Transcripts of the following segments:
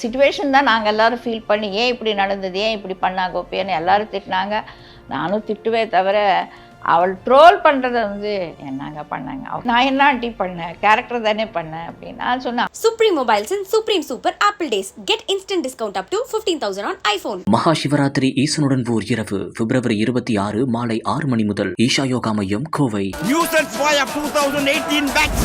Situation தான் நாங்கள் எல்லோரும் ஃபீல் பண்ணி ஏன் இப்படி நடந்தது, ஏன் இப்படி பண்ணா கோபின்னு எல்லோரும் திட்டினாங்க. நானும் திட்டுவே தவிர அவள் ட்ரோல் பண்ணுறதை வந்து என்னங்க பண்ணாங்க, நான் என்ன ஆண்டி பண்ணேன், கேரக்டர் தானே பண்ணேன் அப்படின்னு நான் சொன்னேன். Supreme Mobiles and Supreme Super Apple Days. Get instant discount up to 15,000 on iPhone. மகா சிவராத்திரி ஈசனுடன் ஓர் இரவு பிப்ரவரி 26 மாலை 6 மணி முதல் ஈஷா யோகா மையம் Kovai. News and Fire 2018 batch.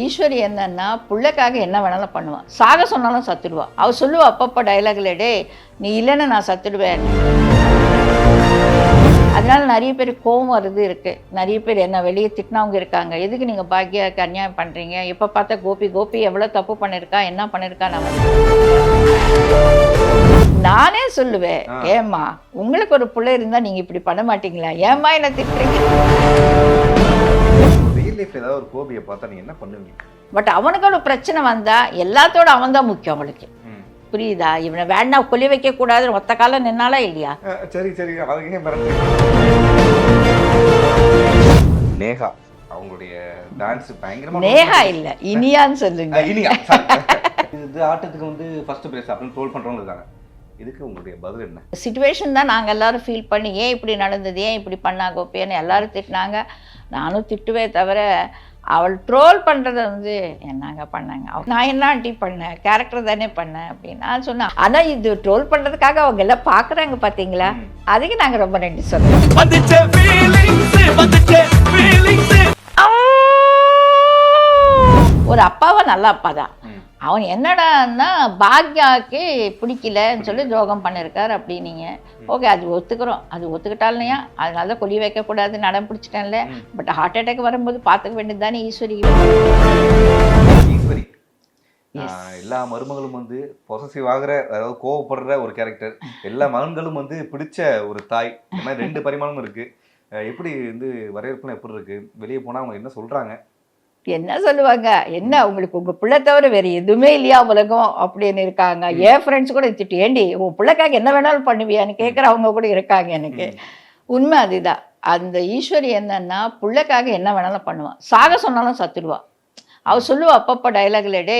Eswari என்னன்னா புள்ளைக்காக என்ன வேணாலும் பண்ணுவான், சாக சொன்னாலும் சத்துடுவா. அவள் சொல்லுவா அப்பப்போ டைலாக்ல, டே நீ இல்லைன்னா நான் சத்துடுவேன். அதனால நிறைய பேர் கோவம் வருது இருக்கு. நிறைய பேர் என்ன வெளியே திட்டினவங்க இருக்காங்க, எதுக்கு நீங்கள் பாக்யாவுக்கு அநியாயம் பண்ணுறீங்க, எப்போ பார்த்தா கோபி கோபி எவ்வளோ தப்பு பண்ணியிருக்கா, என்ன பண்ணியிருக்கா. நானே சொல்லுவேன், ஏம்மா உங்களுக்கு ஒரு பிள்ளை இருந்தால் நீங்கள் இப்படி பண்ண மாட்டீங்களா, ஏம்மா என்ன திட்டுறீங்க. ஏதாவது ஒரு கோபியை பார்த்தா நீங்க என்ன பண்ணுவீங்க? பட் அவனுக்கு ஒரு பிரச்சனை வந்தா எல்லாத்தோட அவன் தான் முக்கியம் அவளுக்கு, புரியுதா. இவனை வேண்டாம் கொல்லி வைக்க கூடாது ஒத்த காலம் நின்னாலா இல்லையா. சரி சரி அதுக்கே நேஹா அவங்களுடைய டான்ஸ் பயங்கரமா. நேஹா இல்ல இனியான்னு சொல்லுங்க. இனியா இது ஆட்டத்துக்கு வந்து ஃபர்ஸ்ட் பிரைஸ் அப்படின்னு ட்ரோல் பண்றவங்க இருக்காங்க. இதுக்கு உங்களுடைய பதில் என்ன? சிச்சுவேஷன் தான் நாங்கள் எல்லாரும் ஃபீல் பண்ணி ஏன் இப்படி நடந்தது, ஏன் இப்படி பண்ணா கோபின்னு எல்லாரும் திட்டினாங்க. நானும் திட்டுவே தவிர அவள் ட்ரோல் பண்ணுறதை வந்து என்னங்க பண்ணாங்க, நான் என்ன ஆண்டி பண்ணேன், கேரக்டர் தானே பண்ணேன் அப்படின்னு நான் சொன்னேன். ஆனால் இது ட்ரோல் பண்ணுறதுக்காக அவங்க எல்லாம் பார்க்குறாங்க பார்த்தீங்களா, அதுக்கு நாங்கள் ரொம்ப நன்றி சொல்லுவோம். ஒரு அப்பாவா நல்ல அப்பா தான். அவன் என்னடான்னா பாக்யாவுக்கு பிடிக்கலன்னு சொல்லி துரோகம் பண்ணியிருக்காரு அப்படின்னீங்க. ஓகே அது ஒத்துக்கிறோம், அது ஒத்துக்கிட்டாலையா அதனால தான் கொல்லி வைக்கக்கூடாது நடம் பிடிச்சிட்டேன்ல. பட் ஹார்ட் அட்டாக் வரும்போது பார்த்துக்க வேண்டியது தானே ஈஸ்வரி. ஈஸ்வரி எல்லா மருமகளும் வந்து பொசசிவ் ஆகிற, அதாவது கோவப்படுற ஒரு கேரக்டர். எல்லா மகன்களும் வந்து பிடிச்ச ஒரு தாய். இந்த மாதிரி 2 பரிமாணமும் இருக்கு. எப்படி வந்து வரவேற்புலாம் எப்படி இருக்கு? வெளியே போனால் அவங்க என்ன சொல்றாங்க? என்ன சொல்லுவாங்க, என்ன உங்களுக்கு உங்கள் பிள்ளை தவிர வேறு எதுவுமே இல்லையா உலகம் அப்படின்னு இருக்காங்க. என் ஃப்ரெண்ட்ஸ் கூட திட்டு, ஏண்டி உன் பிள்ளைக்காக என்ன வேணாலும் பண்ணுவியான்னு கேட்குறவங்க கூட இருக்காங்க. எனக்கு உண்மை அதுதான். அந்த ஈஸ்வரி என்னன்னா பிள்ளைக்காக என்ன வேணாலும் பண்ணுவான், சாக சொன்னாலும் சத்துடுவா. அவள் சொல்லுவா அப்பப்போ டைலாக்ல, டே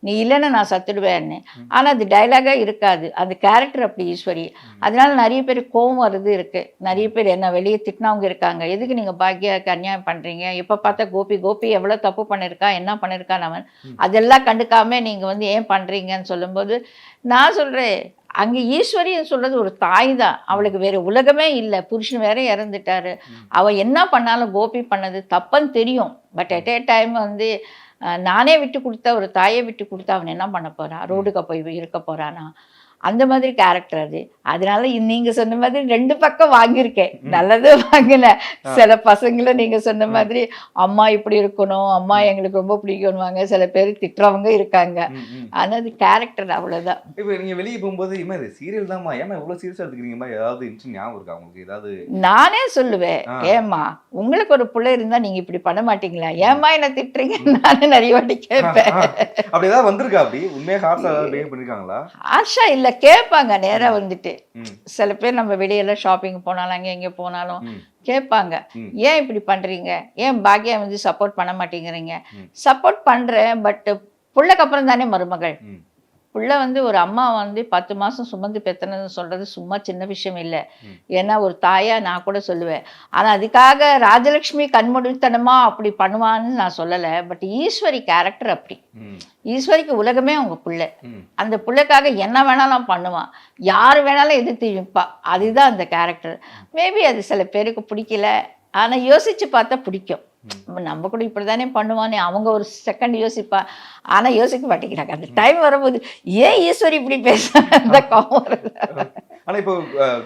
நீ இல்லைன்னா நான் சத்துடுவேன்னு. ஆனால் அது டைலாகாக இருக்காது, அந்த கேரக்டர் அப்படி ஈஸ்வரி. அதனால நிறைய பேர் கோவம் வருது இருக்குது. நிறைய பேர் என்ன வெளியே திட்டினவங்க இருக்காங்க, எதுக்கு நீங்கள் பாக்யாவுக்கு அநியாயம் பண்ணுறீங்க, எப்போ பார்த்தா கோபி கோபி எவ்வளோ தப்பு பண்ணியிருக்கா, என்ன பண்ணியிருக்கா. அவன் அதெல்லாம் கண்டுக்காம நீங்கள் வந்து ஏன் பண்ணுறீங்கன்னு சொல்லும்போது நான் சொல்கிறேன், அங்கே ஈஸ்வரின்னு சொல்கிறது ஒரு தாய் தான். அவளுக்கு வேறு உலகமே இல்லை, புருஷன் வேற இறந்துட்டாரு. அவள் என்ன பண்ணாலும் கோபி பண்ணது தப்புன்னு தெரியும். பட் அட் ஏ டைம் வந்து நானே விட்டு கொடுத்தா, ஒரு தாயை விட்டு கொடுத்தா அவன் என்ன பண்ண போகிறான், ரோடுக்கு போய் இருக்க போகிறானா, அந்த மாதிரி கேரக்டர் அது. அதனால நீங்கள் சொன்ன மாதிரி 2 பக்கம் வாங்கியிருக்கேன், நல்லது வாங்கினேன். சில பசங்களை நீங்கள் சொன்ன மாதிரி அம்மா இப்படி இருக்கணும், அம்மா எங்களுக்கு ரொம்ப பிடிக்கணுவாங்க, சில பேர் திட்டுறவங்க இருக்காங்க. ஆனால் அது கேரக்டர் அவ்வளோதான். இப்போ நீங்கள் வெளியே போகும்போது இம்மா இது சீரியல் தான்மா, ஏமா இவ்வளோ சீரியஸாக எடுத்துக்கிறீங்க மாதிரி ஏதாவது இன்சிடென்ட் ஞாபகம் இருக்கா உங்களுக்கு? ஏதாவது நானே சொல்லுவேன், ஏம்மா உங்களுக்கு ஒரு பிள்ளை இருந்தால் நீங்கள் இப்படி பண்ண மாட்டீங்களா, ஏம்மா என்ன திட்டுறீங்க, நானும் நிறைய வாட்டி கேட்பேன். அப்படி ஏதாவது வந்திருக்கா? அப்படி உண்மையாக ஹார்ஷா ஏதாவது பிஹேவ் பண்ணியிருக்காங்களா? ஹார்ஷா இல்லை, கேட்பாங்க நேராக வந்துட்டு. சில பேர் நம்ம வெளியெல்லாம் ஷாப்பிங் போனாலும் அங்கே எங்கே போனாலும் கேட்பாங்க, ஏன் இப்படி பண்ணுறீங்க, ஏன் பாக்யா வந்து சப்போர்ட் பண்ண மாட்டேங்கிறீங்க. சப்போர்ட் பண்ணுறேன், பட் புள்ளைக்கு அப்புறம் தானே மருமகள். புள்ள வந்து ஒரு அம்மா வந்து 10 மாதம் சுமந்து பெத்தனதுன்னு சொல்கிறது சும்மா சின்ன விஷயம் இல்லை. ஏன்னா ஒரு தாயா நான் கூட சொல்லுவேன். ஆனால் அதுக்காக ராஜலக்ஷ்மி கண்மூடித்தனமா அப்படி பண்ணுவான்னு நான் சொல்லலை. பட் ஈஸ்வரி கேரக்டர் அப்படி. ஈஸ்வரிக்கு உலகமே அவங்க பிள்ளை. அந்த பிள்ளைக்காக என்ன வேணாலும் பண்ணுவான், யார் வேணாலும் எதிர்த்து நிற்பா. அதுதான் அந்த கேரக்டர். மேபி அது சில பேருக்கு பிடிக்கல, ஆனால் யோசித்து பார்த்தா பிடிக்கும். நம்ம கூட இப்படி தானே பண்ணுவானே, அவங்க ஒரு செகண்ட் யோசிப்பா, ஆனால் யோசிக்க மாட்டேங்கிறாங்க. அந்த டைம் வரும்போது ஏன் ஈஸ்வரி இப்படி பேசுறாங்க கோவம் வருது. ஆனால் இப்போ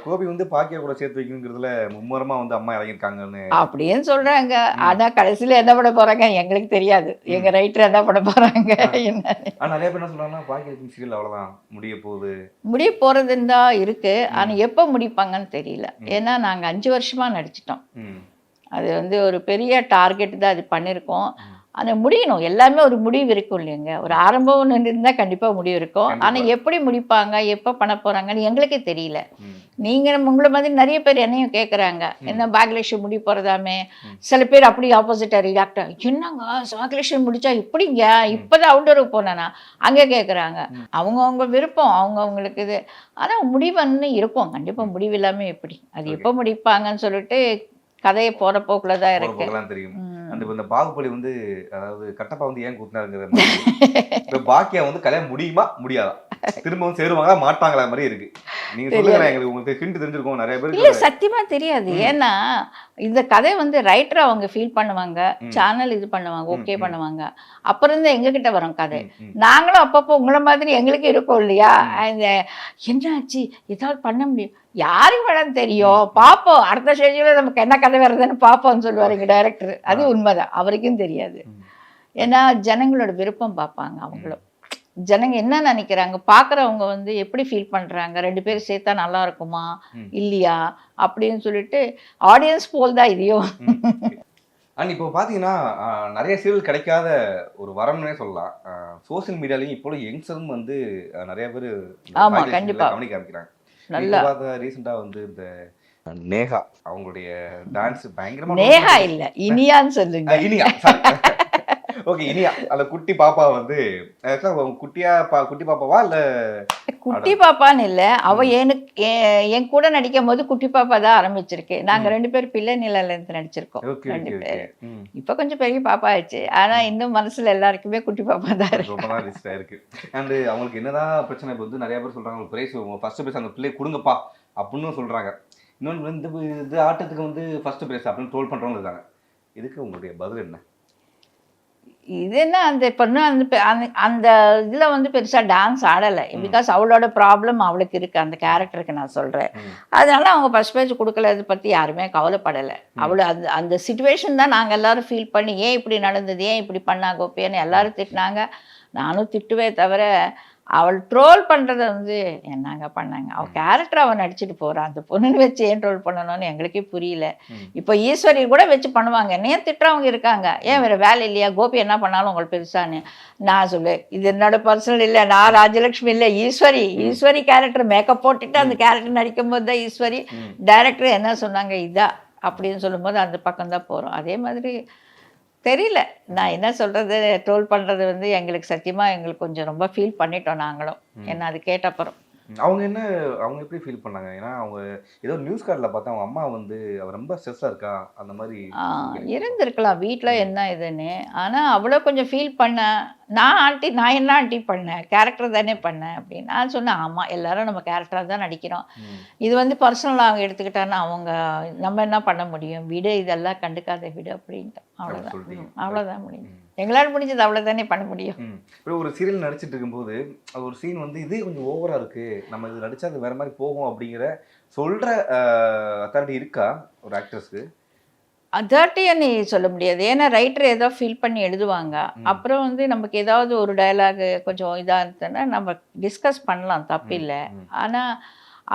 கோபி வந்து பாக்கியா கூட சேர்த்து வைக்கணுங்கிறதுல மும்முரமாக வந்து அம்மா இறங்கியிருக்காங்கன்னு அப்படின்னு சொல்கிறாங்க. ஆனால் கடைசியில் என்ன பண்ண போகிறாங்க எங்களுக்கு தெரியாது, எங்கள் ரைட்டர் என்ன பண்ண போகிறாங்க என்ன. ஆனால் நிறைய பேர் என்ன சொல்கிறாங்கன்னா பாக்கியா சீரியல் அவ்வளோதான் முடிய போகிறதுன்னு தான் இருக்குது. ஆனால் எப்போ முடிப்பாங்கன்னு தெரியல. ஏன்னா நாங்கள் 5 வருஷமாக நடிச்சிட்டோம். அது வந்து ஒரு பெரிய டார்கெட் தான் அது பண்ணியிருக்கோம். அது முடியணும். எல்லாமே ஒரு முடிவு இருக்கும் இல்லைங்க. ஒரு ஆரம்பம் ஒன்று இருந்தால் கண்டிப்பாக முடிவு இருக்கும். ஆனால் எப்படி முடிப்பாங்க, எப்போ பண்ண போகிறாங்கன்னு எங்களுக்கே தெரியல. நீங்கள் உங்களை மாதிரி நிறைய பேர் என்னையும் கேட்குறாங்க, என்ன பாக்யலட்சுமி முடி போகிறதாமே. சில பேர் அப்படி ஆப்போசிட்டாக ரியாக்டாக, என்னங்க பாக்யலட்சுமி முடிச்சா இப்படிங்க, இப்போ தான் அவுட்டோருக்கு போனேன்னா அங்கே கேட்குறாங்க. அவங்கவுங்க விருப்பம், அவங்கவுங்களுக்கு இது. ஆனால் முடிவுன்னு இருக்கும் கண்டிப்பாக. முடிவு இல்லாமல் எப்படி, அது எப்போ முடிப்பாங்கன்னு சொல்லிட்டு கதையை போகிற போக்கில் தான் இருக்கு. தெரியும். அந்த இந்த பாகுபலி வந்து, அதாவது கட்டப்பா வந்து ஏன் கூட்டினாருங்கிற இப்போ பாக்கியா வந்து கல்யாணம் முடியுமா முடியாதா, திரும்பவும் சேருவாங்களா மாட்டாங்களா மாதிரி இருக்கு. நீங்க சொல்லுங்க, எங்களுக்கு உங்களுக்கு ஹிண்ட் தெரிஞ்சிருக்கும் நிறைய பேருக்கு. இல்லை சத்தியமா தெரியாது. ஏன்னா இந்த கதை வந்து ரைட்டர் அவங்க ஃபீல் பண்ணுவாங்க, சேனல் இது பண்ணுவாங்க, ஓகே பண்ணுவாங்க. அப்புறம் இருந்து எங்ககிட்ட வரும் கதை. நாங்களும் அப்பப்போ உங்களை மாதிரி எங்களுக்கு இருக்கும் இல்லையா, இந்த என்னாச்சு ஏதாவது பண்ண முடியும், யாருக்கு வேணாலும் தெரியும், பார்ப்போம் அடுத்த ஸ்டேஜில் நமக்கு என்ன கதை வருதுன்னு பார்ப்போம்னு சொல்லுவார் எங்கள் டைரக்டர். அது உண்மைதான், அவருக்கும் தெரியாது. ஏன்னா ஜனங்களோட விருப்பம் பார்ப்பாங்க. அவங்களும் ஜனங்க என்ன நினைக்கிறாங்க, பார்க்குறவங்க வந்து எப்படி ஃபீல் பண்ணுறாங்க, 2 பேரும் சேர்த்தா நல்லா இருக்குமா இல்லையா அப்படின்னு சொல்லிட்டு ஆடியன்ஸ் போல் தான் இதையும். அண்ட் இப்போ பார்த்தீங்கன்னா நிறைய சீரியல் கிடைக்காத ஒரு வரம்னே சொல்லலாம். சோசியல் மீடியாலையும் இப்போ யங்ஸ்டரும் வந்து நிறைய பேர் ஆமாம் கண்டிப்பாக கவனிக்க ஆரம்பிக்கிறாங்க. நல்லா ரீசெண்டாக வந்து இந்த நேஹா அவங்களுடைய டான்ஸ் பயங்கரமா. நேஹா இல்லை இனியான்னு சொல்லுங்க. இனியா, ஓகே இனியா. அந்த குட்டி பாப்பா வந்து குட்டி பாப்பாவா இல்ல குட்டி பாப்பான்னு இல்லை, அவ எனக்கு என் கூட நடிக்கும் போது குட்டி பாப்பா தான் ஆரம்பிச்சிருக்கு. நாங்க 2 பேரும் பிள்ளை நிலையில இருந்து நடிச்சிருக்கோம் 2 பேர். இப்ப கொஞ்சம் பெரிய பாப்பா ஆயிடுச்சு, ஆனா இன்னும் மனசுல எல்லாருக்குமே குட்டி பாப்பா தான் இருக்கு. அண்ட் அவங்களுக்கு என்னதான் பிரச்சனை, இப்போ வந்து நிறைய பேர் சொல்றாங்க பிரைஸ் ஃபர்ஸ்ட் பிரைஸ் அந்த பிள்ளை கொடுங்கப்பா அப்படின்னு சொல்றாங்க. இன்னொன்று வந்து இது ஆட்டத்துக்கு வந்து ஃபர்ஸ்ட் பிரைஸ் அப்படின்னு ட்ரோல் பண்றவங்க இருக்காங்க. இதுக்கு உங்களுடைய பதில் என்ன? இது என்ன, அந்த பொண்ணு அந்த இதில் வந்து பெருசாக டான்ஸ் ஆடலை. பிகாஸ் அவளோட ப்ராப்ளம் அவளுக்கு இருக்குது, அந்த கேரக்டருக்கு நான் சொல்கிறேன். அதனால அவங்க ஃபர்ஸ்ட் பேஜ் கொடுக்கல, இதை பற்றி யாருமே கவலைப்படலை. அவளை அந்த சிச்சுவேஷன் தான் நாங்கள் எல்லோரும் ஃபீல் பண்ணி, ஏன் இப்படி நடந்தது, ஏன் இப்படி பண்ணா கோபின்னு எல்லோரும் திட்டினாங்க. நானும் திட்டுவே தவிர அவள் ட்ரோல் பண்ணுறத வந்து என்னங்க பண்ணாங்க. அவள் கேரக்டர் அவன் நடிச்சுட்டு போகிறான், அந்த பொண்ணுன்னு வச்சு ஏன் ட்ரோல் பண்ணணும்னு எங்களுக்கே புரியல. இப்போ ஈஸ்வரி கூட வச்சு பண்ணுவாங்க, என்னையும் திட்டுறவங்க இருக்காங்க. ஏன் வேறு வேலை இல்லையா, கோபி என்ன பண்ணாலும் உங்களுக்கு பெருசான்னு. நான் சொல்லு, இது என்னோட பர்சனல் இல்லை, நான் ராஜலக்ஷ்மி இல்லை, ஈஸ்வரி கேரக்டர் மேக்கப் போட்டுட்டு அந்த கேரக்டர் நடிக்கும் போது தான் ஈஸ்வரி. டைரக்டர் என்ன சொன்னாங்க இதா அப்படின்னு சொல்லும்போது அந்த பக்கம் தான் போகிறோம். அதே மாதிரி தெரியல நான் என்ன சொல்கிறது. ட்ரோல் பண்ணுறது வந்து எங்களுக்கு சத்தியமாக எங்களுக்கு கொஞ்சம் ரொம்ப ஃபீல் பண்ணிட்டோம் நாங்களும். என்ன அது கேட்டப்புறம் அவங்க எப்படி ஃபீல் பண்ணாங்க? ஏன்னா அவங்க ஏதோ நியூஸ் கார்டில் பார்த்தா அவங்க அம்மா வந்து அவர் ரொம்ப ஸ்ட்ரெஸ்ஸாக இருக்கா அந்த மாதிரி இருந்திருக்கலாம் வீட்டில் என்ன இதுன்னு. ஆனால் அவ்வளோ கொஞ்சம் ஃபீல் பண்ணேன். நான் என்ன ஆண்டி பண்ணேன், கேரக்டர் தானே பண்ணேன் அப்படின்னு நான் சொன்னேன். ஆமாம் எல்லாரும் நம்ம கேரக்டராக தான் நடிக்கிறோம், இது வந்து பர்சனலாக அவங்க எடுத்துக்கிட்டான்னா அவங்க நம்ம என்ன பண்ண முடியும், விடு இதெல்லாம் கண்டுக்காத விடு அப்படின்ட்டு. அவ்வளோதான் முடியும், எங்களால் முடிஞ்சது அவ்வளோதானே பண்ண முடியும். இப்போ ஒரு சீரியல் நடிச்சிட்டு இருக்கும்போது அது ஒரு சீன் வந்து இதே கொஞ்சம் ஓவராக இருக்குது, நம்ம இது நடித்தா அது வேறு மாதிரி போகும் அப்படிங்கிற சொல்கிற அத்தாரிட்டி இருக்கா ஒரு ஆக்ட்ரஸ்க்கு? அதார்ட்டின்னு சொல்ல முடியாது. ஏன்னா ரைட்டர் ஏதோ ஃபீல் பண்ணி எழுதுவாங்க. அப்புறம் வந்து நமக்கு ஏதாவது ஒரு டயலாகு கொஞ்சம் இதாக இருந்ததுன்னா நம்ம டிஸ்கஸ் பண்ணலாம், தப்பில்லை. ஆனால்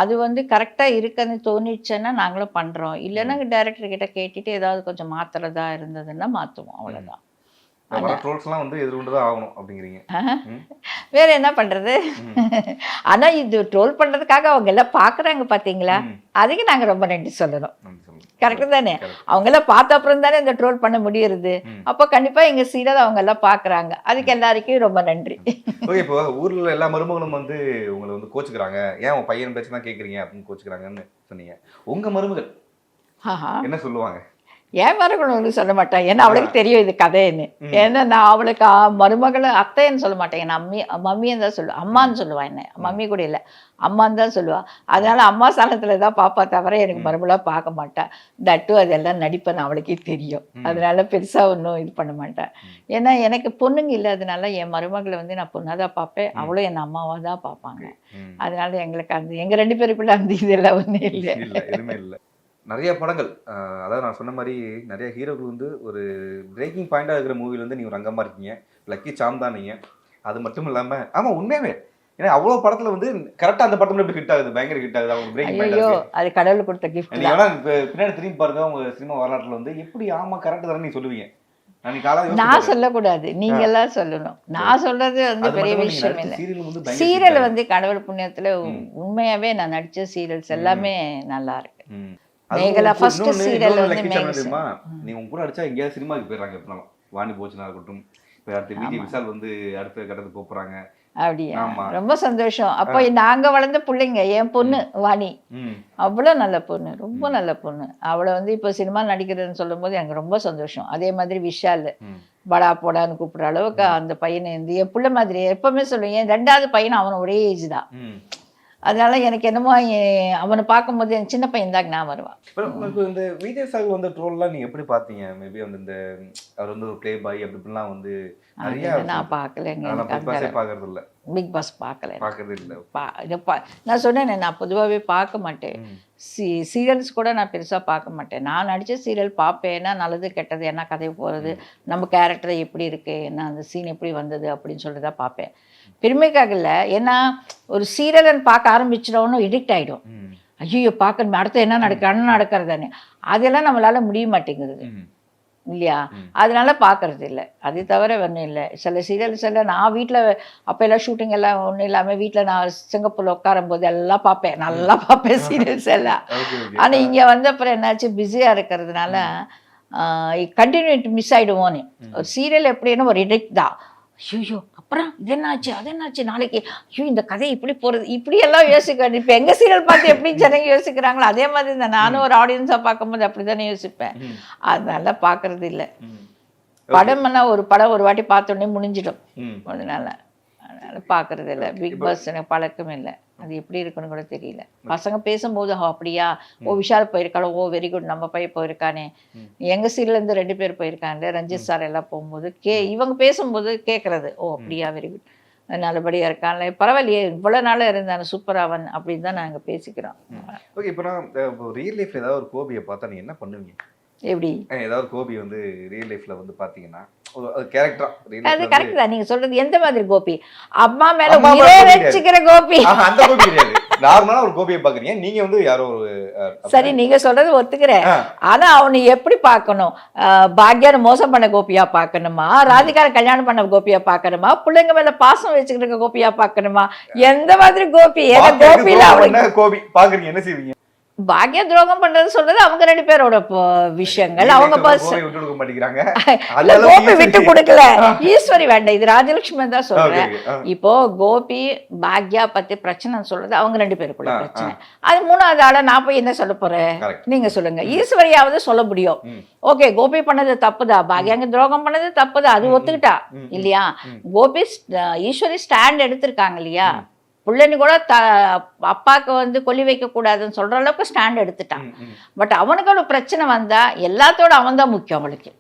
அது வந்து கரெக்டாக இருக்குன்னு தோணிடுச்சுன்னா நாங்களும் பண்ணுறோம். இல்லைன்னா டைரக்டர்கிட்ட கேட்டுட்டு ஏதாவது கொஞ்சம் மாற்றுறதா இருந்ததுன்னா மாற்றுவோம், அவ்வளோதான். வேற என்ன பண்றது. ஆனா இது ட்ரோல் பண்றதுக்காக அவங்க எல்லாம் பாக்குறாங்க பாத்தீங்களா, அதுக்கு நாங்க ரொம்ப நன்றி சொல்லணும். கரெக்ட் தானே, அவங்க எல்லாம் பார்த்த அப்புறம் தானே இந்த ட்ரோல் பண்ண முடியுது. அப்போ கண்டிப்பா எங்க சீரியல் அவங்க எல்லாம் பாக்குறாங்க, அதுக்கு எல்லாருக்கும் ரொம்ப நன்றி. இப்போ ஊர்ல எல்லா மருமகளும் வந்து உங்களை வந்து கோச்சுக்கிறாங்க, ஏன் உங்க பையன் பேச்சு தான் கேக்குறீங்க அப்படின்னு கோச்சுக்கிறாங்கன்னு சொன்னீங்க. உங்க மருமகள் என்ன சொல்லுவாங்க? ஏன் மருமகள் சொல்ல மாட்டேன், ஏன்னா அவளுக்கு தெரியும் இது கதைன்னு. ஏன்னா நான் அவளுக்கு மருமகளை அத்தைன்னு சொல்ல மாட்டேன், என் மம்மின்னு தான் சொல்லுவேன். அம்மான்னு சொல்லுவான், என்ன மம்மி கூட இல்லை அம்மான்னு தான் சொல்லுவாள். அதனால அம்மா ஸ்தானத்துல தான் பாப்பா தவிர எனக்கு மருமகளாக பார்க்க மாட்டேன். தட்டு அதெல்லாம் நடிப்பேன் அவளுக்கே தெரியும், அதனால பெருசா ஒன்றும் இது பண்ண மாட்டேன். ஏன்னா எனக்கு பொண்ணுங்க இல்லை, அதனால என் மருமகளை வந்து நான் பொண்ணாக தான் பார்ப்பேன், அவளும் என் அம்மாவாக தான் பார்ப்பாங்க. அதனால எங்களுக்கு அந்த எங்க 2 பேருக்குள்ள அந்த இதெல்லாம் ஒன்றும் இல்லை. எதுவுமே இல்லை. நிறைய படங்கள், அதாவது நான் சொன்ன மாதிரி நிறைய ஹீரோக்கள் வந்து ஒரு பிரேக்கிங் பாயிண்டாக இருக்கிற மூவியில் வந்து நீங்கள் ஒரு அங்கமாக இருக்கீங்க. லக்கி சாம் தான் நீங்கள். அது மட்டும் இல்லாமல் ஆமாம் உண்மையாவே, ஏன்னா அவ்வளோ படத்தில் வந்து கரெக்டாக அந்த படத்தில் எப்படி ஹிட் ஆகுது, பயங்கர ஹிட் ஆகுது. அவங்க பிரேக்கிங் பாயிண்ட் அது கடவுள் கொடுத்த கிஃப்ட். நீங்கள் வேணா பின்னாடி திரும்பி பாருங்க, உங்கள் சினிமா வரலாற்றில் வந்து எப்படி ஆமாம் கரெக்டாக தானே நீங்கள் சொல்லுவீங்க. அன்னைக்கு காலையில நான் யோசிச்சு சொல்லக்கூடாது, நீங்க எல்லாம் சொல்லணும். நான் சொல்றது வந்து அது பெரிய மட்டும் இல்ல, விஷயம் நீங்க இல்லை. நடிச்ச சீரியல் வந்து பயங்கர சீரியல் hit வந்து கடவுள் புண்ணியத்துல உண்மையாவே நான் நடிச்ச சீரியல்ஸ் எல்லாமே நல்லா இருக்கு. ம். மேகலா அதுவும் first இன்னொன்னு serial வந்து lucky channel மேகலா. தெரியுமா? நீ உங்க கூட அடிச்சா எங்கேயாவது சினிமாக்கு போயிடுறாங்க எப்பனாலும். வாணி போச்சனா இருக்கட்டும், இப்போ அடுத்து விஜய் விஷால் வந்து அடுத்த கட்டத்துக்கு போக போறாங்க. அப்படியா? ஆமா. ரொம்ப சந்தோஷம். அப்போ நாங்க வளர்ந்த பிள்ளைங்க, என் பொண்ணு வாணி ம். அவ்வளோ நல்ல பொண்ணு, ரொம்ப நல்ல பொண்ணு. அவளை வந்து இப்போ சினிமா நடிக்கிறதுன்னு சொல்லும்போது எனக்கு ரொம்ப சந்தோஷம். அதே மாதிரி விஷால் ம். படா போடான்னு கூப்பிட்ற அளவுக்கு அந்த பையனை வந்து என் பிள்ளை மாதிரி எப்பவுமே சொல்லுவேன். என் 2வது பையன் அவன் ஒரே ஏஜ் தான். ம். அதனால எனக்கு என்னமோ அவனை பார்க்கும்போது என் சின்ன பையன் தான் நான் வருவான். இப்போ உங்களுக்கு இந்த விஜய் சார் வந்து ட்ரோல்லாம் நீங்க எப்படி பார்த்தீங்க? மேபி வந்து இந்த அவர் வந்து ஒரு ப்ளே பாய் அப்படி இப்படிலாம் வந்து நிறைய நான் பார்க்கலங்க. அதெல்லாம் எனக்கு பிக் பாஸே அந்த பார்க்கறது இல்ல. பிக் பாஸ் பார்க்கல. பார்க்கறது இல்ல. நான் சொன்னேனே, நான் பொதுவாகவே பார்க்க மாட்டேன். சீரியல்ஸ் கூட நான் பெருசாக பார்க்க மாட்டேன். நான் நடித்த சீரியல் பார்ப்பேன். என்ன நல்லது கெட்டது, என்ன கதை போகிறது, நம்ம கேரக்டர் எப்படி இருக்குது, என்ன அந்த சீன் எப்படி வந்தது அப்படின்னு சொல்லிட்டு தான் பார்ப்பேன். பெருமைக்காக இல்லை, ஏன்னா ஒரு சீரியல்னு பார்க்க ஆரம்பிச்சிடவும் எடிக்ட் ஆகிடும். ஐயோ பார்க்கணும், அடுத்து என்ன நடக்கிறதானே, அதெல்லாம் நம்மளால் முடிய மாட்டேங்குது இல்லையா? அதனால பார்க்கறது இல்லை. அது தவிர ஒன்றும் இல்லை. சில சீரியல்ஸ் எல்லாம் நான் வீட்டில் அப்போ எல்லாம் ஷூட்டிங் எல்லாம் ஒன்றும் இல்லாமல் வீட்டில் நான் சிங்கப்பூரில் உட்காரும் போது எல்லாம் பார்ப்பேன், நல்லா பார்ப்பேன் சீரியல்ஸ் எல்லாம். ஆனால் இங்கே வந்த அப்புறம் என்னாச்சு, பிஸியாக இருக்கிறதுனால கண்டினியூட்டி மிஸ் ஆகிடுவோன்னு. ஒரு சீரியல் எப்படின்னா ஒரு எடிக்ட் தான். ஐயோ அப்புறம் இது என்னாச்சு, அது என்னாச்சு, நாளைக்கு ஐயோ இந்த கதை இப்படி போகிறது, இப்படியெல்லாம் யோசிக்க. இப்போ எங்கள் சீரியல் பார்த்து எப்படி ஜனங்க யோசிக்கிறாங்களோ அதே மாதிரி தான் நானும் ஒரு ஆடியன்ஸாக பார்க்கும்போது அப்படி தானே யோசிப்பேன். அதனால பார்க்கறது இல்லை. படம்னா ஒரு படம் ஒரு வாட்டி பார்த்தோன்னே முடிஞ்சிடும். அதனால பார்க்கறது இல்லை. பிக் பாஸ் எனக்கு பழக்கம் இல்லை. அது எப்படி இருக்குன்னு கூட தெரியல. பசங்க பேசும்போது அப்படியா, ஓ விஷால் போயிருக்காளோ, ஓ வெரி குட், நம்ம பையன் போயிருக்கானே. எங்க சீரியல்லேருந்து 2 பேர் போயிருக்காங்க, ரஞ்சித் சார் எல்லாம் போகும்போது இவங்க பேசும்போது கேட்கறது, ஓ அப்படியா வெரி குட், நல்லபடியா இருக்கான்ல, பரவாயில்லையே இவ்வளோ நாளாக இருந்தானே சூப்பர் அவன் அப்படின்னு தான் நாங்கள் பேசிக்கிறோம். ஓகே. இப்போ நான் ரியல் லைஃப்ல ஏதாவது ஒரு கோபியை பார்த்தா நீங்க என்ன பண்ணுவீங்க? எப்படி ஏதாவது கோபி வந்து ரியல் லைஃப்ல வந்து பாத்தீங்கன்னா கேரக்டரா அது கரெக்ட் தான் நீங்க சொல்றது. எந்த மாதிரி கோபி? அம்மா மேல உயிரே வச்சுக்கிற கோபி. அந்த கோபி கிடையாது. நார்மலா ஒரு கோபியை பாக்குறீங்க நீங்க வந்து யாரோ ஒரு சரி நீங்க சொல்றது ஒத்துக்கிறேன். ஆனா அவனை எப்படி பார்க்கணும்? பாக்யார மோசம் பண்ண கோபியா பார்க்கணுமா, ராதிகார கல்யாணம் பண்ண கோபியா பார்க்கணுமா, பிள்ளைங்க மேல பாசம் வச்சுக்கிற கோபியா பார்க்கணுமா, எந்த மாதிரி கோபி? ஏன்னா கோபியில என்ன கோபி பாக்குறீங்க, என்ன செய்வீங்க? பாக்யா துரோகம் பண்றது சொல்றது அவங்க 2 பேரோட விஷயங்கள். அவங்க கோபி விட்டு கொடுக்கல, ஈஸ்வரி வேண்டாம், இது ராஜலட்சுமி தான் சொல்றேன். இப்போ கோபி பாக்யா பத்தி பிரச்சனை சொல்றது அவங்க 2 பேருக்குள்ள பிரச்சனை. அது 3வது ஆள நான் போய் என்ன சொல்ல போறேன்? நீங்க சொல்லுங்க. ஈஸ்வரியாவது சொல்ல முடியும், ஓகே கோபி பண்ணது தப்புதான், பாக்யாங்க துரோகம் பண்ணது தப்புதான், அது ஒத்துக்கிட்டா இல்லையா? கோபி ஈஸ்வரி ஸ்டாண்ட் எடுத்திருக்காங்க இல்லையா? பிள்ளைன்னு கூட அப்பாவுக்கு வந்து கொல்லி வைக்க கூடாதுன்னு சொல்ற அளவுக்கு ஸ்டாண்ட் எடுத்துட்டான். பட் அவனுக்கு ஒரு பிரச்சனை வந்தா எல்லாத்தோட அவன் தான் முக்கியம் அவளுக்கு.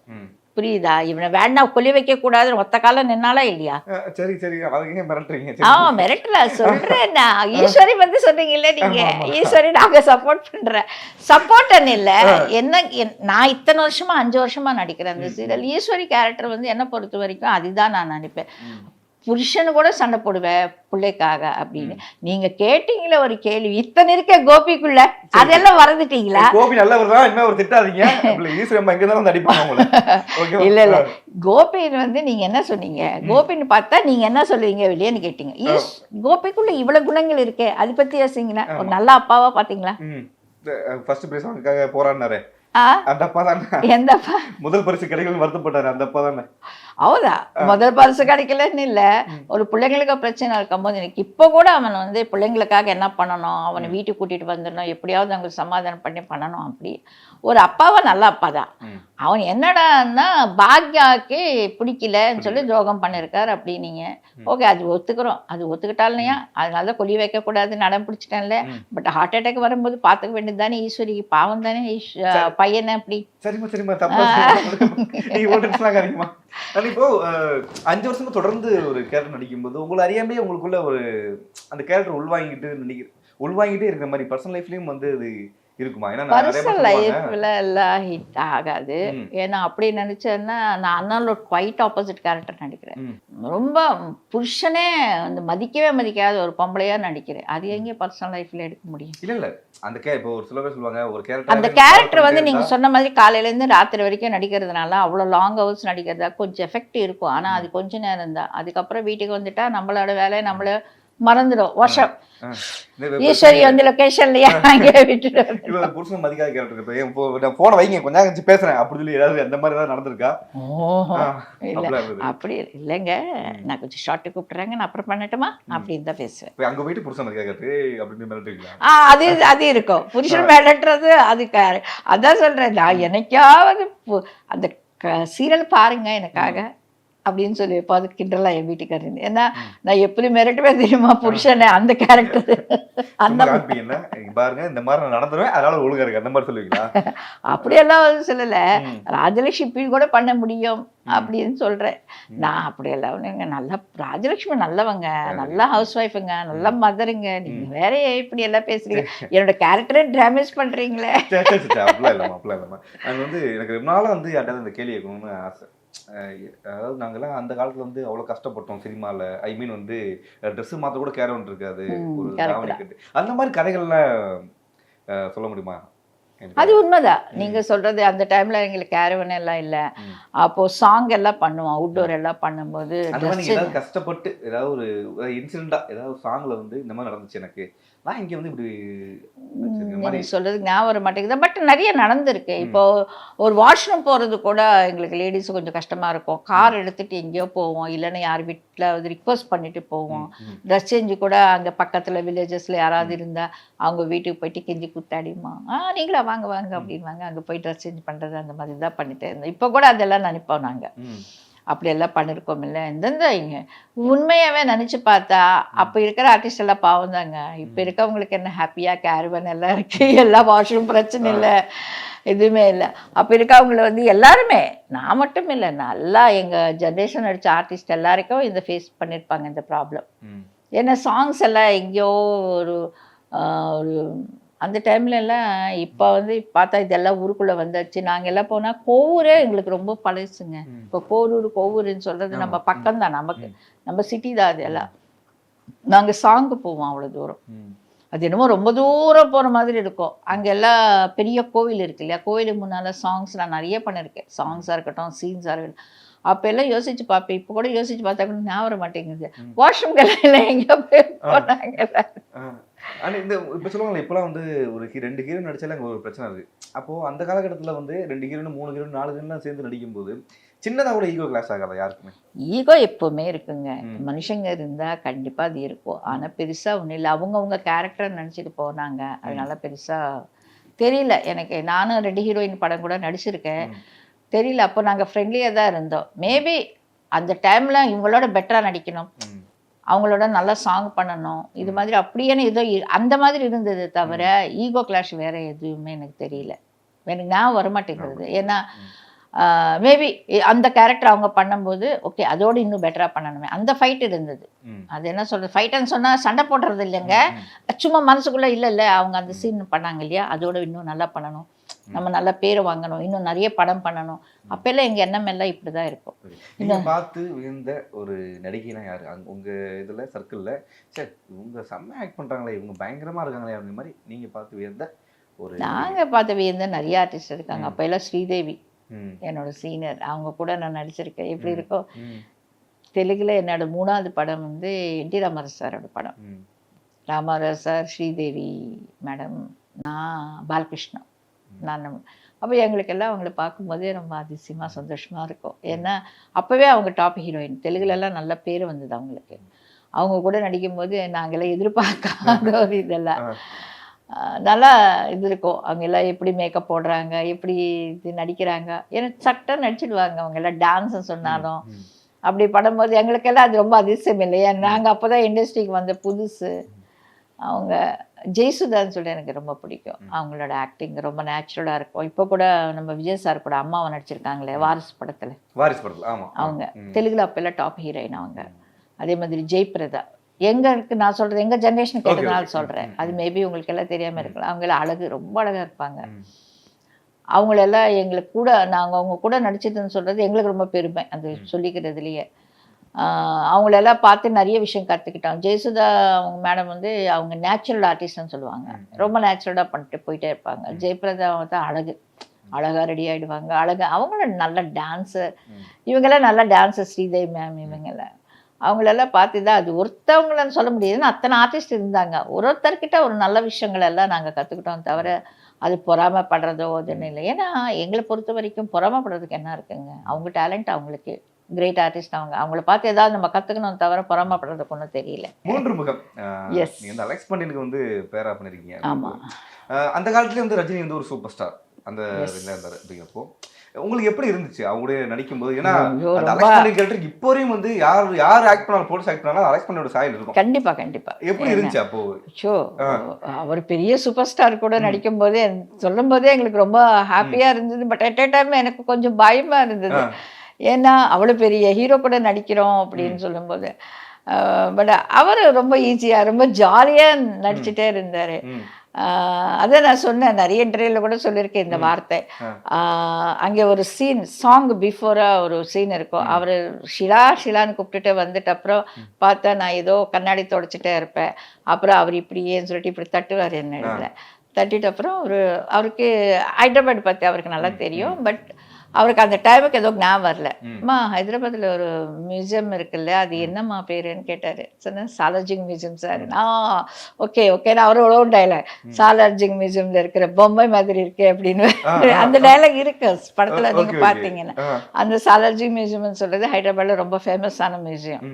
புரியுதா? இவனை வேண்டாம் கொல்லி வைக்க கூடாதுன்னு ஒத்த காலம் நின்னாலா இல்லையா? சரி சரி மிரட்டுறீங்க. மிரட்டல சொல்றேன். ஈஸ்வரி வந்து சொன்னீங்கல்ல நீங்க, ஈஸ்வரி நாங்க சப்போர்ட் பண்றேன். சப்போர்ட்னு இல்ல, என்ன நான் இத்தனை வருஷமா 5 வருஷமா நடிக்கிறேன் அந்த சீரியல். ஈஸ்வரி கேரக்டர் வந்து என்ன பொறுத்த வரைக்கும் அதுதான் நான் நினைப்பேன். புருஷனு கூட சண்டை போடுவேன் பிள்ளைக்காக அப்படின்னு. நீங்க கேட்டீங்களா ஒரு கேள்வி, இத்தனை இருக்க கோபிக்குள்ள அதெல்லாம் மறந்துட்டீங்களா? கோபி நல்லவர் தான், என்ன ஒரு திட்டாதீங்க. ஈஸ்வரி அம்மா எங்க தான் அடிப்பாங்க உங்களை. இல்ல இல்ல கோபின்னு வந்து நீங்க என்ன சொன்னீங்க? கோபின்னு பார்த்தா நீங்க என்ன சொல்லுவீங்க வெளியேன்னு கேட்டீங்க. கோபிக்குள்ள இவ்வளவு குணங்கள் இருக்கே, அதை பத்தி யோசிங்களா? ஒரு நல்ல அப்பாவா பாத்தீங்களா? ஃபர்ஸ்ட் பிரைஸ் அவனுக்காக போராடினாரு அந்த அப்பா தானே. எந்த அப்பா? முதல் பரிசு கிடைக்கலன்னு வருத்தப்பட்டாரு அந்த அப்பா தானே. அவதா முதல் பரிசு கிடைக்கலன்னு இல்லை, ஒரு பிள்ளைங்களுக்கு பிரச்சனை இருக்கும்போது எனக்கு இப்போ கூட அவன் வந்து பிள்ளைங்களுக்காக என்ன பண்ணணும், அவனை வீட்டுக்கு கூட்டிட்டு வந்துடணும், எப்படியாவது அவங்களுக்கு சமாதானம் பண்ணி பண்ணணும். அப்படி ஒரு அப்பாவா நல்ல அப்பா தான். அவன் என்னடான்னா பாக்யாவுக்கு பிடிக்கலன்னு சொல்லி துரோகம் பண்ணிருக்காரு அப்படின்னீங்க. ஓகே அது ஒத்துக்கிறோம், அது ஒத்துக்கிட்டாலையா அதனால கொல்லி வைக்கக்கூடாது நடம் பிடிச்சிட்டேன்ல. பட் ஹார்ட் அட்டாக் வரும்போது பார்த்துக்க வேண்டியது தானே ஈஸ்வரிக்கு, பாவம் தானே பையனை அப்படி. சரிம்மா சரிம்மா தப்பா நீ ஓட்டுமா. இப்போ 5 வருஷமா தொடர்ந்து ஒரு கேரக்டர் நடிக்கும்போது உங்களை அறியாமலே உங்களுக்குள்ள ஒரு அந்த கேரக்டர் உள்வாங்கிட்டே இருக்கிற மாதிரி பர்சனல் லைஃப்லயும் வந்து அது இருக்குமா? ஏன்னா நிறைய பேர் பர்சனல் சொல்லுவாங்க. லைஃப்ல எல்லாம் ஹிட் ஆகாது. ஏன்னா அப்படி நினைச்சேன்னா நான் அண்ணால குவைட் ஆப்போசிட் கேரக்டர் நடிக்கிறேன். ரொம்ப புருஷனே வந்து மதிக்கவே மதிக்காத ஒரு பொம்பளையா நடிக்கிறேன். அது எங்கே பர்சனல் லைஃப்ல எடுக்க முடியும்? இல்ல அந்த இப்போ ஒரு சில பேர் சொல்லுவாங்க ஒரு அந்த கேரக்டர் கேரக்டர் வந்து நீங்க சொன்ன மாதிரி காலையில இருந்து ராத்திரி வரைக்கும் நடிக்கிறதுனால அவ்வளவு லாங் ஹவர்ஸ் நடிக்கிறதா கொஞ்சம் எஃபெக்ட் இருக்கும். ஆனா அது கொஞ்ச நேரம் தான். அதுக்கப்புறம் வீட்டுக்கு வந்துட்டா நம்மளோட வேலையை நம்மள மறந்துடும். வருஷம் ஈஸ்வரி வந்து லொகேஷன்லயே அங்கே விட்டுட்டு இவ புருஷன் மதிக்காத கேரக்டர். இப்போ நான் போனை வைங்க கொஞ்ச நேரம் கழிச்சு பேசுறேன் அப்படி சொல்லி ஏதாவது அந்த மாதிரி ஏதாவது நடந்திருக்கா? ஓஹோ இல்ல அப்படிலாம் இருந்தது. அப்படி இல்லைங்க. நான் கொஞ்சம் ஷார்ட்டு கூப்பிடுறாங்க, நான் அப்புறம் பண்ணட்டுமா அப்படின்னு தான் பேசுவேன். போய் அங்க போயிட்டு புருஷன் மதிக்காத கேரக்டர் அப்படின்னு மிரட்டுவீங்களா? அது அது இருக்கும். புருஷன் மிரட்டுறது அது அதான் சொல்றேன். நான் என்னைக்காவது அந்த சீரியல் பாருங்க எனக்காக அப்படின்னு சொல்லி எப்போ அது கிண்டலாம் என் வீட்டுக்காரர். ஏன்னா நான் எப்படி மிரட்டுவேன் தெரியுமா புருஷனை, அந்த கேரக்டர். அந்த பாருங்க இந்த மாதிரி நான் நடந்துருவேன் அதனால ஒழுங்கா இருக்கு அந்த மாதிரி சொல்லுவீங்களா? அப்படியெல்லாம் வந்து சொல்லல. ராஜலட்சுமி கூட பண்ண முடியும் அப்படின்னு சொல்றேன். நான் அப்படியெல்லாம் ஒண்ணுங்க. நல்லா ராஜலட்சுமி நல்லவங்க, நல்ல ஹவுஸ் ஒய்ஃபுங்க, நல்ல மதருங்க. நீங்க வேற இப்படி எல்லாம் பேசுறீங்க, என்னோட கேரக்டரை டேமேஜ் பண்றீங்களே. அப்படிலாம் இல்லாம அங்க வந்து எனக்கு ரொம்ப நாளா வந்து யார்ட்டாவது இந்த கேள்வி கேட்கணும்னு ஆசை. அதாவது நாங்கெல்லாம் அந்த காலத்துல வந்து அவ்வளவு கஷ்டப்பட்டோம் சினிமால. ஐ மீன் வந்து ட்ரெஸ் மாத்த கூட கேரவன் இருக்காது, ஒரு தாவணி கட்டு, அந்த மாதிரி கதைகள்லாம் சொல்ல முடியுமா? அது உண்மைதான் நீங்க சொல்றது. அந்த டைம்ல எங்களுக்கு கேரவன் எல்லாம் இல்ல. அப்போ சாங் எல்லாம் பண்ணுவோம், அவுட்டோர் எல்லாம் பண்ணும்போது ஏதாவது கஷ்டப்பட்டு ஏதாவது ஒரு இன்சிடென்டா ஏதாவது சாங்ல வந்து இந்த மாதிரி நடந்துச்சு எனக்கு, நான் இங்க வந்து இப்படி சொல்றதுக்கு ஞாபகம் வர மாட்டேங்குது. பட் நிறைய நடந்திருக்கு. இப்போ ஒரு வாஷ்ரூம் போறது கூட எங்களுக்கு லேடிஸ் கொஞ்சம் கஷ்டமா இருக்கும். கார் எடுத்துட்டு எங்கேயோ போவோம், இல்லைன்னா யார் வீட்டில் வந்து ரிக்வஸ்ட் பண்ணிட்டு போவோம். ட்ரெஸ் சேஞ்சு கூட அங்கே பக்கத்துல வில்லேஜஸ்ல யாராவது இருந்தா அவங்க வீட்டுக்கு போயிட்டு கெஞ்சி குத்தாடிமா நீங்களா வாங்க வாங்க அப்படின்வாங்க. அங்கே போய் ட்ரெஸ் சேஞ்ச் பண்றது அந்த மாதிரி தான் பண்ணிட்டே இருந்தோம். இப்போ கூட அதெல்லாம் நினைப்போம் நாங்க. அப்படியெல்லாம் பண்ணியிருக்கோம். இல்லை எந்தெந்த இங்க உண்மையாவே நினைச்சு பார்த்தா அப்போ இருக்கிற ஆர்டிஸ்ட் எல்லாம் பாவம் தாங்க. இப்போ இருக்கவங்களுக்கு என்ன ஹாப்பியா கேரவன் எல்லாம் இருக்கு, எல்லா வாஷ்ரூம் பிரச்சனை இல்லை, எதுவுமே இல்லை. அப்போ இருக்கவங்கள வந்து எல்லாருமே, நான் மட்டும் இல்லை, நல்லா எங்கள் ஜென்ரேஷன் நடித்த ஆர்டிஸ்ட் எல்லாருக்கும் இந்த ஃபேஸ் பண்ணியிருப்பாங்க இந்த ப்ராப்ளம். ஏன்னா சாங்ஸ் எல்லாம் எங்கேயோ ஒரு ஒரு அந்த டைம்ல எல்லாம் இப்போ வந்து பார்த்தா இதெல்லாம் ஊருக்குள்ளே வந்தாச்சு. நாங்கள் எல்லாம் போனால் கோவூரே எங்களுக்கு ரொம்ப பழசுங்க. இப்போ கோவூருன்னு சொல்கிறது நம்ம பக்கம் தான், நமக்கு நம்ம சிட்டி தான். அது எல்லாம் நாங்கள் சாங்கு போவோம் அவ்வளோ தூரம். அது என்னமோ ரொம்ப தூரம் போகிற மாதிரி இருக்கும். அங்கே எல்லாம் பெரிய கோவில் இருக்கு இல்லையா, கோவிலுக்கு முன்னால் சாங்ஸ் நான் நிறைய பண்ணியிருக்கேன். சாங்ஸாக இருக்கட்டும், சீன்ஸாக இருக்கட்டும். அப்போ எல்லாம் யோசிச்சு பார்ப்பேன். இப்போ கூட யோசிச்சு பார்த்தா கூட ஞாபகம் வர மாட்டேங்குது. வாஷ்ரூம்கெல்லாம் இல்லை எங்கே போய் போனாங்க. ஆனால் இந்த இப்போ சொல்லுவாங்களே இப்போலாம் வந்து ஒரு 2 ஹீரோ நடிச்சாலே அங்கே ஒரு பிரச்சனை இருக்குது. அப்போது அந்த காலகட்டத்தில் வந்து 2 ஹீரோனு 3 ஹீரோனு 4 ஹீரோலாம் சேர்ந்து நடிக்கும்போது சின்னதாக கூட ஈகோ கிளாஸ் ஆகாதா யாருக்குமே? ஈகோ எப்போவுமே இருக்குங்க. மனுஷங்க இருந்தால் கண்டிப்பாக அது இருக்கும். ஆனால் பெருசாக ஒன்றும் இல்லை. அவங்கவுங்க கேரக்டரை நினச்சிட்டு போனாங்க. அதனால பெருசாக தெரியல எனக்கு. நானும் 2 ஹீரோயின் படம் கூட நடிச்சிருக்கேன். தெரியல, அப்போ நாங்கள் ஃப்ரெண்ட்லியாக தான் இருந்தோம். மேபி அந்த டைமில் இவங்களோட பெட்டராக நடிக்கணும், அவங்களோட நல்லா சாங் பண்ணணும், இது மாதிரி அப்படியே ஏதோ அந்த மாதிரி இருந்தது தவிர ஈகோ கிளாஷ் வேற எதுவுமே எனக்கு தெரியல. எனக்கு நான் வரமாட்டேங்கிறது. ஏன்னா மேபி அந்த கேரக்டர் அவங்க பண்ணும்போது ஓகே அதோடு இன்னும் பெட்டராக பண்ணணுமே, அந்த ஃபைட் இருந்தது. அது என்ன சொல்கிறது, ஃபைட்டுன்னு சொன்னால் சண்டை போடுறது இல்லைங்க, சும்மா மனசுக்குள்ளே இல்லை அவங்க அந்த சீன் பண்ணாங்க இல்லையா, அதோட இன்னும் நல்லா பண்ணணும், நம்ம நல்ல பேர் வாங்கணும், இன்னும் நிறைய படம் பண்ணணும். அப்பெல்லாம் எங்கள் எண்ணம் எல்லாம் இப்படி தான் இருக்கும். இன்னும் பார்த்து விழுந்த ஒரு நடிகைனா யார் உங்கள் இதில் சர்க்கிளில்? சரி இவங்க செம்ம ஆக்ட் பண்ணுறாங்களே, இவங்க பயங்கரமாக இருக்காங்களே, அவங்க மாதிரி நீங்கள் பார்த்து விழுந்த ஒரு? நாங்கள் பார்த்து விழுந்த நிறைய ஆர்டிஸ்ட் இருக்காங்க. அப்போ எல்லாம் ஸ்ரீதேவி என்னோட சீனியர், அவங்க கூட நான் நடிச்சிருக்கேன். எப்படி இருக்கோ தெலுங்குல என்னோட 3வது படம் வந்து என்டி ராமராஜ் சாரோட படம். ராமராஜ் சார், ஸ்ரீதேவி மேடம், நான் பாலகிருஷ்ணா, நான். அப்போ எங்களுக்கெல்லாம் அவங்கள பார்க்கும்போதே ரொம்ப அதிசயமாக சந்தோஷமாக இருக்கும். ஏன்னா அப்போவே அவங்க டாப் ஹீரோயின், தெலுங்குலலாம் நல்ல பேர் வந்தது அவங்களுக்கு. அவங்க கூட நடிக்கும்போது நாங்கள்லாம் எதிர்பார்க்காத ஒரு இதெல்லாம் நல்லா இது இருக்கும். அவங்க எல்லாம் எப்படி மேக்கப் போடுறாங்க, எப்படி இது நடிக்கிறாங்க, ஏன்னா சட்டம் நடிச்சிடுவாங்க அவங்க எல்லாம். டான்ஸ்ன்னு சொன்னாலும் அப்படி படும்போது எங்களுக்கெல்லாம் அது ரொம்ப அதிசயம் இல்லையா. நாங்கள் அப்போ தான் இண்டஸ்ட்ரிக்கு வந்த புதுசு. அவங்க ஜெய்சுதான்னு சொல்லி எனக்கு ரொம்ப பிடிக்கும். அவங்களோட ஆக்டிங் ரொம்ப நேச்சுரலாக இருக்கும். இப்போ கூட நம்ம விஜய் சார் கூட அம்மாவை நடிச்சிருக்காங்களே வாரிசு படத்தில், ஆமாம், அவங்க தெலுங்குல அப்போல்லாம் டாப் ஹீரோயின் அவங்க. அதே மாதிரி ஜெயபிரதா எங்களுக்கு நான் சொல்றது எங்க ஜெனரேஷன் கேட்டதுனால okay. சொல்றேன். அது மேபி உங்களுக்கு எல்லாம் தெரியாம இருக்கலாம். அவங்க அழகு ரொம்ப அழகா இருப்பாங்க. அவங்களெல்லாம் எங்களுக்கு கூட நாங்கள் அவங்க கூட நடிச்சதுன்னு சொல்றது எங்களுக்கு ரொம்ப பெருமை அது சொல்லிக்கிறதுலையே. அவங்களெல்லாம் பார்த்து நிறைய விஷயம் கற்றுக்கிட்டோம். ஜெயசுதா அவங்க மேடம் வந்து அவங்க நேச்சுரல் ஆர்டிஸ்ட்னு சொல்லுவாங்க. ரொம்ப நேச்சுரலாக பண்ணிட்டு போயிட்டே இருப்பாங்க. ஜெயபிரதா தான் அழகாக ரெடி ஆகிடுவாங்க. அவங்களும் நல்ல டான்ஸர். இவங்கெல்லாம் நல்ல டான்ஸர். ஸ்ரீதேவி மேம் இவங்கெல்லாம் அவங்களெல்லாம் பார்த்து தான் அது ஒருத்தவங்களன்னு சொல்ல முடியாதுன்னு அத்தனை ஆர்டிஸ்ட் இருந்தாங்க. ஒருத்தர்கிட்ட ஒரு நல்ல விஷயங்கள் எல்லாம் நாங்கள் கற்றுக்கிட்டோம். தவிர அது பொறாமைப்படுறதோ அதுன்னு இல்லை. ஏன்னா எங்களை பொறுத்த வரைக்கும் பொறாமைப்படுறதுக்கு என்ன இருக்குங்க? அவங்க டேலண்ட் அவங்களுக்கு கிரேட் ஆர்டிஸ்ட். அவங்கள பார்த்து ஏதாவது நம்ம கற்றுக்கணும் தவிர பொறாமைப்படுறதுக்கு ஒன்றும் தெரியல. 3 முகம். எஸ். நீங்கள் வந்து அலெக்ஸ் பாண்டியனுக்கு வந்து பேரா பண்ணியிருக்கீங்க. ஆமாம். அந்த காலத்துலேயே வந்து ரஜினி வந்து ஒரு சூப்பர் ஸ்டார் அந்த இதில் இருந்தார் அப்படிங்கிறப்போ உங்களுக்கு எப்படி இருந்துச்சு அவங்களுடைய நடிக்கும்போது? ஏன்னா அந்த அலெக்ஸ் பாண்டியன் கேரக்டர் இப்போ வரையும் வந்து யார் ஆக்ட் பண்ணாலும் போலீஸ் ஆக்ட் பண்ணாலும் அலெக்ஸ் பாண்டியோட சாயல் இருக்கும். கண்டிப்பா எப்படி இருந்துச்சு அப்போ? அவர் பெரிய சூப்பர் ஸ்டார் கூட நடிக்கும் போதே சொல்லும் போதே எங்களுக்கு ரொம்ப ஹாப்பியா இருந்தது. பட் அட் a டைம் எனக்கு கொஞ்சம் பயமா இருந்தது. ஏன்னா அவ்வளோ பெரிய ஹீரோ கூட நடிக்கிறோம் அப்படின்னு சொல்லும்போது. பட் அவர் ரொம்ப ஈஸியா ரொம்ப ஜாலியா நடிச்சுட்டே இருந்தாரு. அதை நான் சொன்னேன், நிறைய இன்டர்வியூவில் கூட சொல்லியிருக்கேன் இந்த வார்த்தை. அங்கே ஒரு சாங் பிஃபோராக ஒரு சீன் இருக்கும். அவர் ஷிலான்னு கூப்பிட்டுட்டு வந்துட்டு அப்புறம் பார்த்தா நான் ஏதோ கண்ணாடி தொடச்சிட்டே இருப்பேன். அப்புறம் அவர் இப்படியேன்னு சொல்லிட்டு இப்படி தட்டுவார் என்ன இடத்துல. தட்டிட்டு அப்புறம் அவருக்கு ஹைதராபாத் பற்றி அவருக்கு நல்லா தெரியும். பட் அவருக்கு அந்த டைமுக்கு ஏதோ ஞாபகம் வரல. அம்மா ஹைதராபாத்தில் ஒரு மியூசியம் இருக்குல்ல, அது என்னம்மா பேருன்னு கேட்டார். சொன்னேன் சாலார்ஜிங் மியூசியம் சார். ஓகே நான் அவரோட டைலாக் சாலார்ஜிங் மியூசியமில் இருக்கிற பொம்மை மாதிரி இருக்கு அப்படின்னு அந்த டைலாக் இருக்கு படத்தில் நீங்கள் பார்த்தீங்கன்னா. அந்த சாலார்ஜிங் மியூசியம்னு சொல்றது ஹைதராபாத்தில் ரொம்ப ஃபேமஸான மியூசியம்.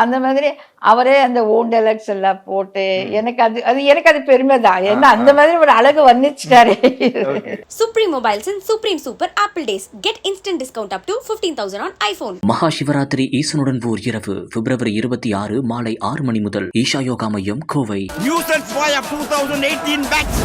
அந்த மாதிரி அவரே அந்த ஓன் டைலாக்ஸ் எல்லாம் போட்டு எனக்கு அது பெருமை தான். ஏன்னா அந்த மாதிரி ஒரு அழகு வர்ணிச்சிட்டாரு. Supreme Mobiles and Supreme Super Apple Days. Get instant discount up to 15,000 on iPhone. மகா சிவராத்திரி ஈசனுடன் ஓர் இரவு பிப்ரவரி 26 மாலை 6 மணி முதல் ஈஷா யோகா மையம், கோவை. Nuisance Fire 2018 batch.